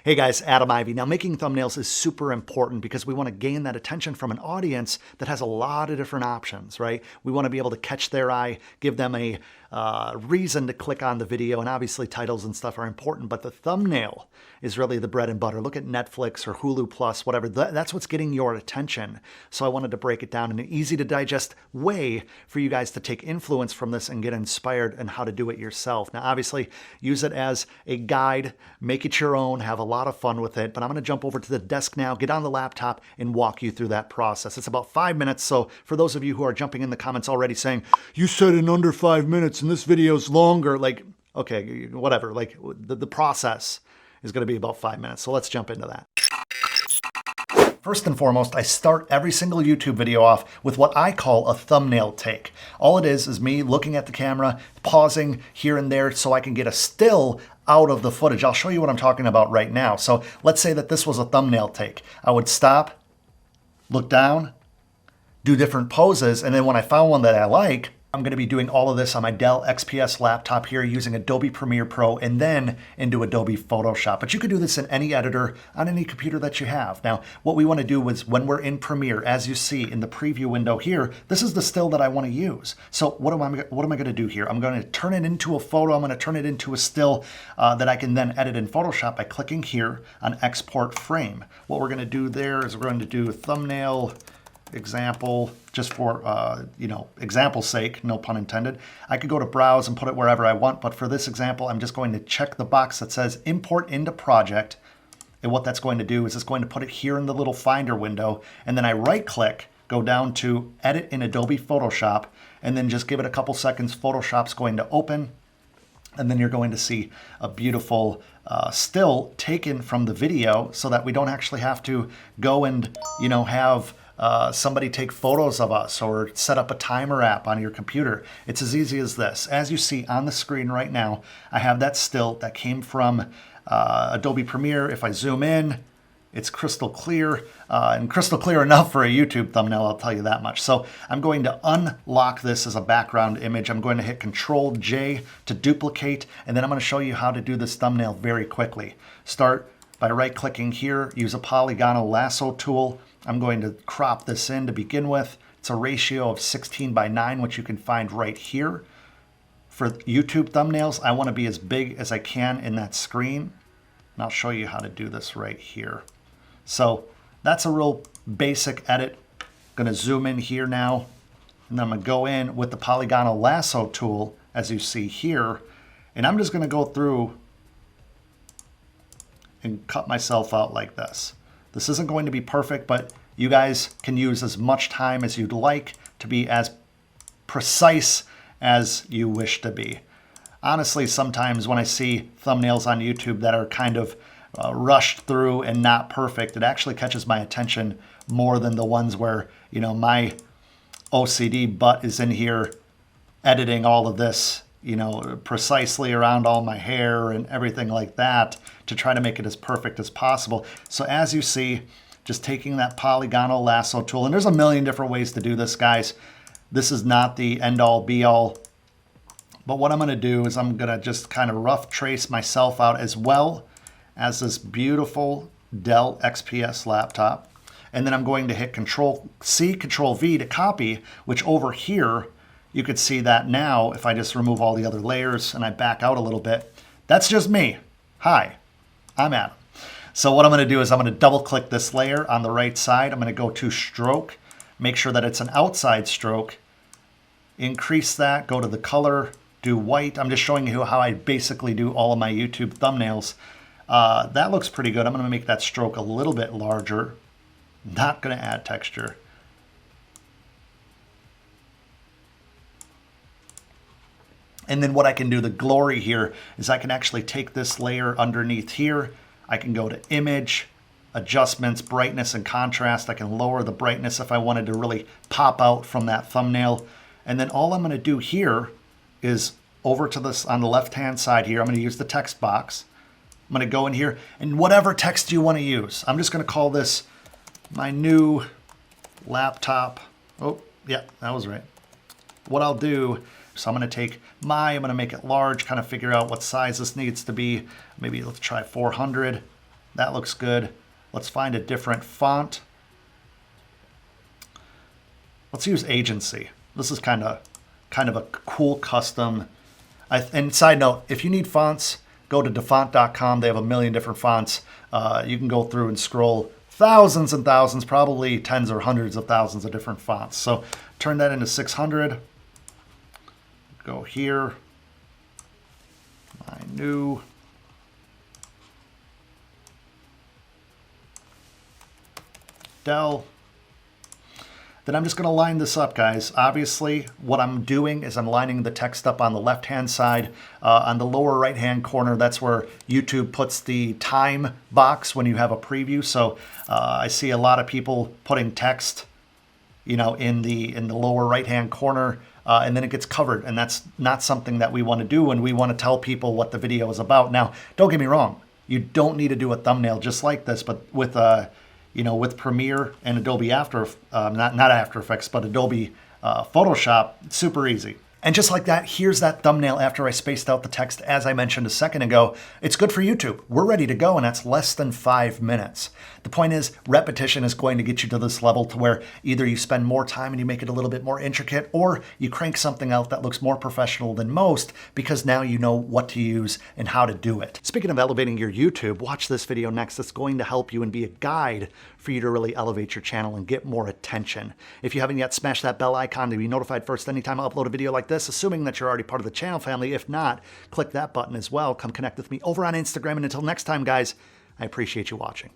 Hey guys, Adam Ivy. Now, making thumbnails is super important because we want to gain that attention from an audience that has a lot of different options, right? We want to be able to catch their eye, give them a reason to click on the video, and obviously titles and stuff are important, but the thumbnail is really the bread and butter. Look at Netflix or Hulu Plus, whatever. That's what's getting your attention. So I wanted to break it down in an easy to digest way for you guys to take influence from this and get inspired in how to do it yourself. Now, obviously, use it as a guide, make it your own, have a lot of fun with it, but I'm going to jump over to the desk now, get on the laptop, and walk you through that process. It's about 5 minutes, so for those of you who are jumping in the comments already saying, you said in under 5 minutes and this video's longer, like, okay, whatever, like the process is going to be about 5 minutes, so let's jump into that. First and foremost, I start every single YouTube video off with what I call a thumbnail take. All it is me looking at the camera, pausing here and there so I can get a still out of the footage. I'll show you what I'm talking about right now. So let's say that this was a thumbnail take. I would stop, look down, do different poses, and then when I found one that I like, I'm going to be doing all of this on my Dell XPS laptop here using Adobe Premiere Pro and then into Adobe Photoshop. But you could do this in any editor on any computer that you have. Now, what we want to do is when we're in Premiere, as you see in the preview window here, this is the still that I want to use. So what am I going to do here? I'm going to turn it into a photo. I'm going to turn it into a still that I can then edit in Photoshop by clicking here on Export Frame. What we're going to do there is we're going to do a thumbnail example, just for example's sake, no pun intended. I could go to browse and put it wherever I want, but for this example, I'm just going to check the box that says import into project. And what that's going to do is it's going to put it here in the little finder window, and then I right click, go down to edit in Adobe Photoshop, and then just give it a couple seconds. Photoshop's going to open, and then you're going to see a beautiful still taken from the video so that we don't actually have to go and have somebody take photos of us or set up a timer app on your computer. It's as easy as this. As you see on the screen right now, I have that still that came from Adobe Premiere. If I zoom in, it's crystal clear and crystal clear enough for a YouTube thumbnail, I'll tell you that much. So I'm going to unlock this as a background image. I'm going to hit Control J to duplicate, and then I'm going to show you how to do this thumbnail very quickly. Start by right clicking here, use a polygonal lasso tool. I'm going to crop this in to begin with. It's a ratio of 16:9, which you can find right here. For YouTube thumbnails, I want to be as big as I can in that screen. And I'll show you how to do this right here. So that's a real basic edit. I'm going to zoom in here now. And then I'm going to go in with the polygonal lasso tool, as you see here. And I'm just going to go through and cut myself out like this. This isn't going to be perfect, but you guys can use as much time as you'd like to be as precise as you wish to be. Honestly, sometimes when I see thumbnails on YouTube that are kind of rushed through and not perfect, it actually catches my attention more than the ones where, my OCD butt is in here editing all of this, precisely around all my hair and everything like that to try to make it as perfect as possible. So as you see, just taking that polygonal lasso tool, and there's a million different ways to do this, guys. This is not the end all be all. But what I'm going to do is I'm going to just kind of rough trace myself out as well as this beautiful Dell XPS laptop. And then I'm going to hit Control C, Control V to copy, which over here, you could see that now if I just remove all the other layers and I back out a little bit. That's just me. Hi, I'm Adam. So what I'm going to do is I'm going to double click this layer on the right side. I'm going to go to stroke, make sure that it's an outside stroke, increase that, go to the color, do white. I'm just showing you how I basically do all of my YouTube thumbnails. That looks pretty good. I'm going to make that stroke a little bit larger. Not going to add texture. And then what I can do, the glory here, is I can actually take this layer underneath here. I can go to Image, Adjustments, Brightness and Contrast. I can lower the brightness if I wanted to really pop out from that thumbnail. And then all I'm going to do here is over to this on the left-hand side here, I'm going to use the text box. I'm going to go in here, and whatever text you want to use. I'm just going to call this my new laptop. Oh, yeah, that was right. What I'll do, so I'm going to take I'm going to make it large, kind of figure out what size this needs to be. Maybe let's try 400. That looks good. Let's find a different font. Let's use Agency. This is kind of a cool custom. And side note, if you need fonts, go to defont.com. They have a million different fonts. You can go through and scroll thousands and thousands, probably tens or hundreds of thousands of different fonts. So turn that into 600. Go here. My new. Dell. Then I'm just going to line this up, guys. Obviously, what I'm doing is I'm lining the text up on the left-hand side. On the lower right-hand corner, that's where YouTube puts the time box when you have a preview. So I see a lot of people putting text, you know, in the lower right-hand corner, and then it gets covered. And that's not something that we want to do, and we want to tell people what the video is about. Now, don't get me wrong. You don't need to do a thumbnail just like this, but with you know, with Premiere and Adobe not After Effects, but Adobe Photoshop, it's super easy. And just like that, here's that thumbnail after I spaced out the text, as I mentioned a second ago. It's good for YouTube. We're ready to go, and that's less than 5 minutes. The point is, repetition is going to get you to this level to where either you spend more time and you make it a little bit more intricate, or you crank something out that looks more professional than most because now you know what to use and how to do it. Speaking of elevating your YouTube, watch this video next. It's going to help you and be a guide for you to really elevate your channel and get more attention. If you haven't yet, smash that bell icon to be notified first anytime I upload a video like this, assuming that you're already part of the channel family. If not, click that button as well. Come connect with me over on Instagram. And until next time, guys, I appreciate you watching.